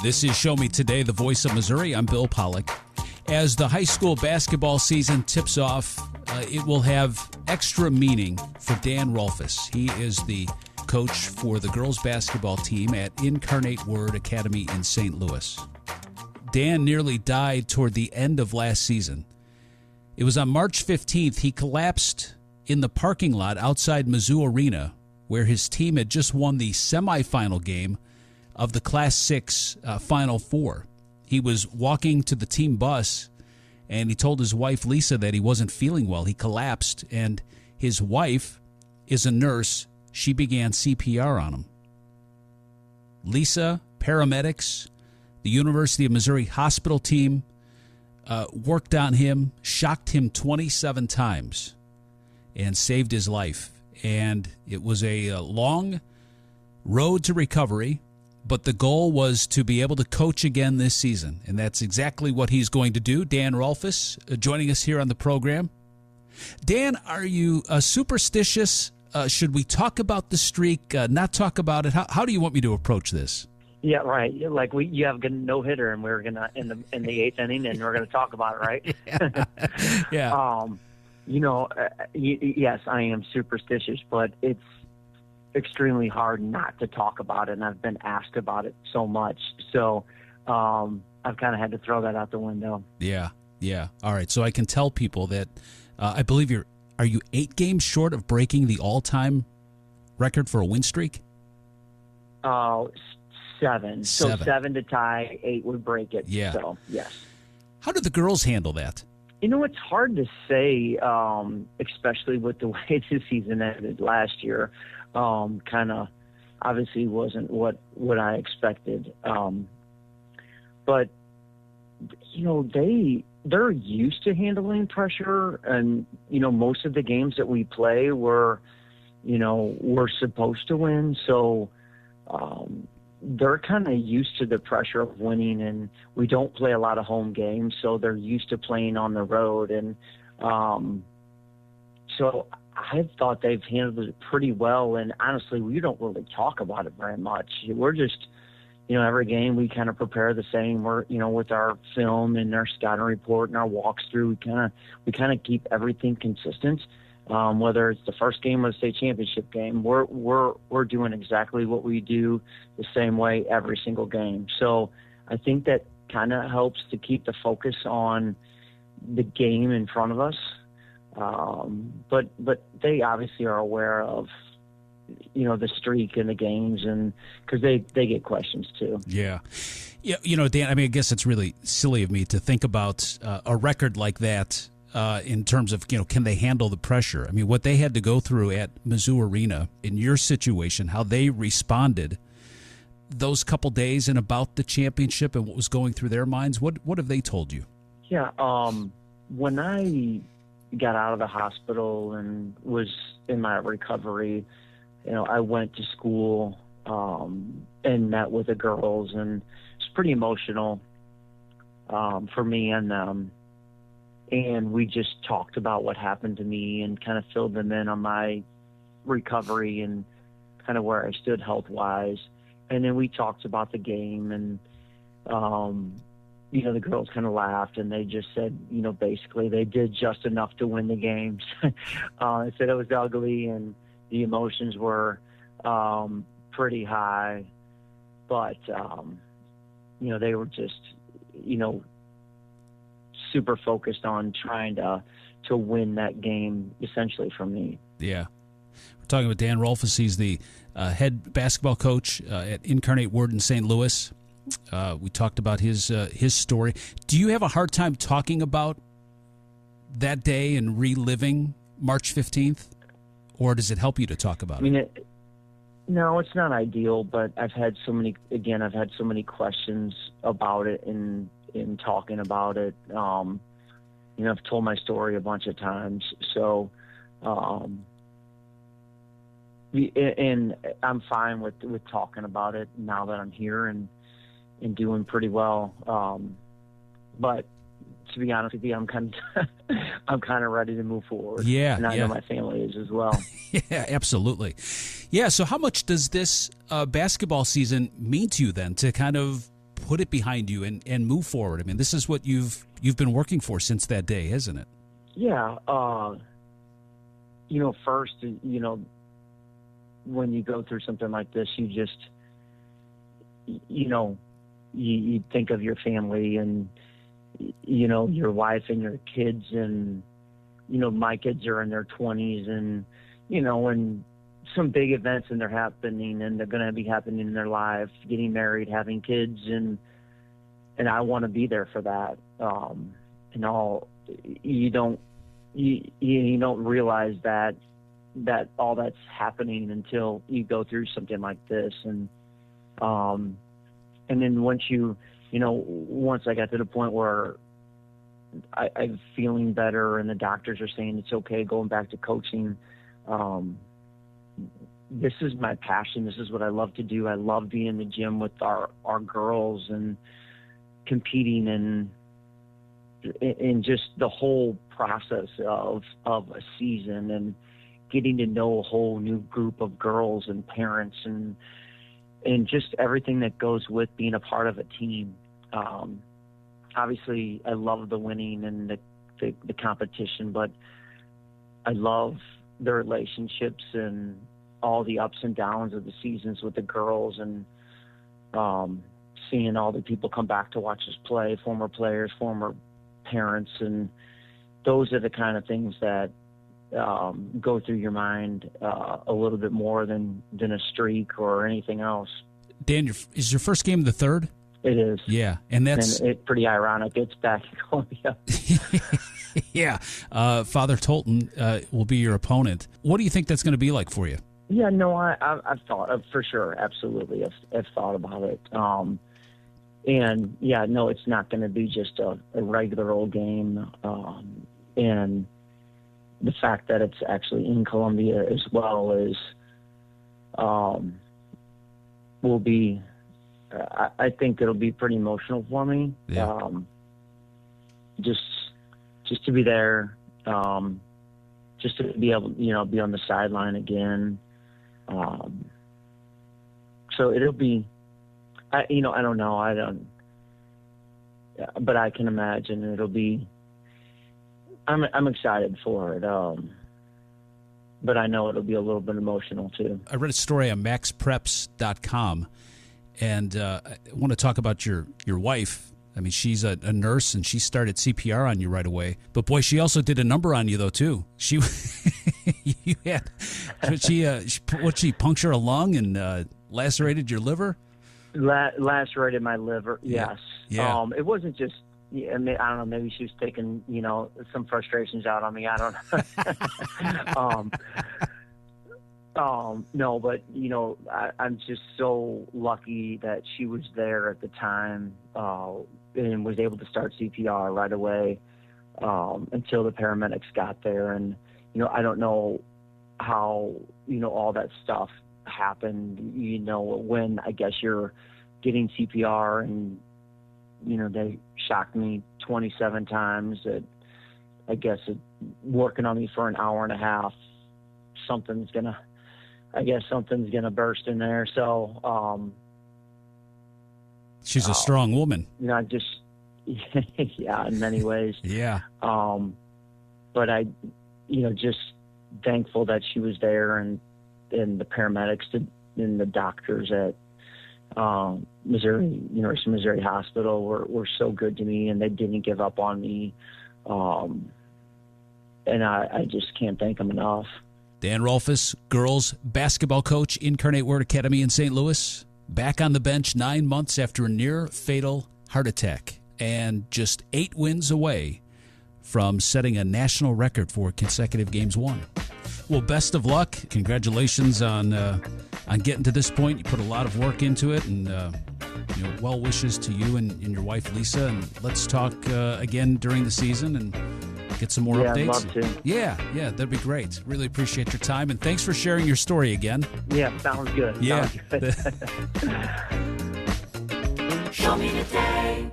This is Show Me Today, the voice of Missouri. I'm Bill Pollock. As the high school basketball season tips off, it will have extra meaning for Dan Rolfes. He is the coach for the girls basketball team at Incarnate Word Academy in St. Louis. Dan nearly died toward the end of last season. It was on March 15th he collapsed in the parking lot outside Mizzou Arena, where his team had just won the semifinal game of the Class 6 Final Four. He was walking to the team bus, and he told his wife, Lisa, that he wasn't feeling well. He collapsed, and his wife is a nurse. She began CPR on him. Lisa, paramedics, the University of Missouri hospital team worked on him, shocked him 27 times, and saved his life. And it was a long road to recovery, but the goal was to be able to coach again this season, and that's exactly what he's going to do. Dan Rolfes joining us here on the program. Dan, are you superstitious? Should we talk about the streak, not talk about it? How do you want me to approach this? Yeah, right. Like you have a no hitter, and we're gonna in the eighth inning, and we're gonna talk about it, right? Yeah. Yes, I am superstitious, but it's extremely hard not to talk about it, and I've been asked about it so much. So I've kind of had to throw that out the window. Yeah. All right. So I can tell people that I believe are you 8 games short of breaking the all-time record for a win streak? 7. So 7 to tie, 8 would break it. Yeah. So, yes. How did the girls handle that? It's hard to say, especially with the way the season ended last year. Kind of obviously wasn't what I expected. But, they're used to handling pressure, and, most of the games that we play we're supposed to win. So, they're kind of used to the pressure of winning, and we don't play a lot of home games, so they're used to playing on the road. And so I thought they've handled it pretty well, and honestly, we don't really talk about it very much. We're just, every game we kind of prepare the same. We're, with our film and our scouting report and our walkthrough, we kind of keep everything consistent. Whether it's the first game or the state championship game, we're doing exactly what we do the same way every single game. So I think that kind of helps to keep the focus on the game in front of us. But they obviously are aware of, the streak in the games, and because they get questions too. Yeah. Dan, I guess it's really silly of me to think about a record like that. In terms of, can they handle the pressure? What they had to go through at Mizzou Arena in your situation, how they responded those couple days and about the championship and what was going through their minds. What have they told you? Yeah. When I got out of the hospital and was in my recovery, I went to school and met with the girls, and it's pretty emotional for me and them. And we just talked about what happened to me and kind of filled them in on my recovery and kind of where I stood health-wise. And then we talked about the game, and, the girls kind of laughed, and they just said, basically they did just enough to win the games. They said it was ugly, and the emotions were pretty high. But, they were just, super focused on trying to win that game, essentially, for me. Yeah. We're talking with Dan Rolfes. He's the head basketball coach at Incarnate Word in St. Louis. We talked about his story. Do you have a hard time talking about that day and reliving March 15th? Or does it help you to talk about it? No, it's not ideal, but I've had so many questions about it and in talking about it. I've told my story a bunch of times. So, and I'm fine with talking about it now that I'm here and doing pretty well. But to be honest with you, I'm kind of ready to move forward. Yeah, and I know my family is as well. Yeah, absolutely. Yeah. So, how much does this basketball season mean to you then? To kind of put it behind you and move forward? I mean, this is what you've been working for since that day, isn't it? Yeah. First, when you go through something like this, you just, you think of your family and, your wife and your kids, and, my kids are in their 20s, and, when some big events and they're happening and they're going to be happening in their life, getting married, having kids, and I want to be there for that. You don't realize that all that's happening until you go through something like this. And then once I got to the point where I'm feeling better and the doctors are saying it's okay going back to coaching, this is my passion. This is what I love to do. I love being in the gym with our girls and competing and just the whole process of a season and getting to know a whole new group of girls and parents and just everything that goes with being a part of a team. Obviously, I love the winning and the competition, but I love the relationships and all the ups and downs of the seasons with the girls, and seeing all the people come back to watch us play, former players, former parents, and those are the kind of things that go through your mind a little bit more than a streak or anything else. Dan, is your first game the third? It is. Yeah, and it's pretty ironic. It's back in Columbia. Yeah. Father Tolton will be your opponent. What do you think that's going to be like for you? Yeah, no, I've thought of, for sure, absolutely. I've thought about it. And yeah, no, it's not going to be just a regular old game. And the fact that it's actually in Columbia as well is, will be, I think it'll be pretty emotional for me. Yeah. Just to be there, just to be able, be on the sideline again. So it'll be, I don't know. But I can imagine it'll be, I'm excited for it. But I know it'll be a little bit emotional too. I read a story on maxpreps.com, and I want to talk about your wife. I mean, she's a nurse, and she started CPR on you right away. But boy, she also did a number on you though too. She she puncture a lung and lacerated your liver. Lacerated my liver. Yes. Yeah. It wasn't just. I mean, I don't know. Maybe she was taking, some frustrations out on me. I don't know. No, but I'm just so lucky that she was there at the time and was able to start CPR right away until the paramedics got there. And I don't know how all that stuff happened. When I guess you're getting CPR and they shocked me 27 times. I guess working on me for an hour and a half. Something's gonna burst in there. So, she's a strong woman. Just yeah, in many ways. Yeah. But I, just thankful that she was there and the paramedics and the doctors at University of Missouri Hospital were so good to me, and they didn't give up on me. And I just can't thank them enough. Dan Rolfes, girls basketball coach, Incarnate Word Academy in St. Louis, back on the bench 9 months after a near-fatal heart attack, and just 8 wins away from setting a national record for consecutive games won. Well, best of luck. Congratulations on getting to this point. You put a lot of work into it, and well wishes to you and your wife, Lisa. And let's talk again during the season and get some more updates. Yeah, I'd love to. Yeah, that'd be great. Really appreciate your time, and thanks for sharing your story again. Yeah, sounds good. Yeah. Sounds good. Show me the day.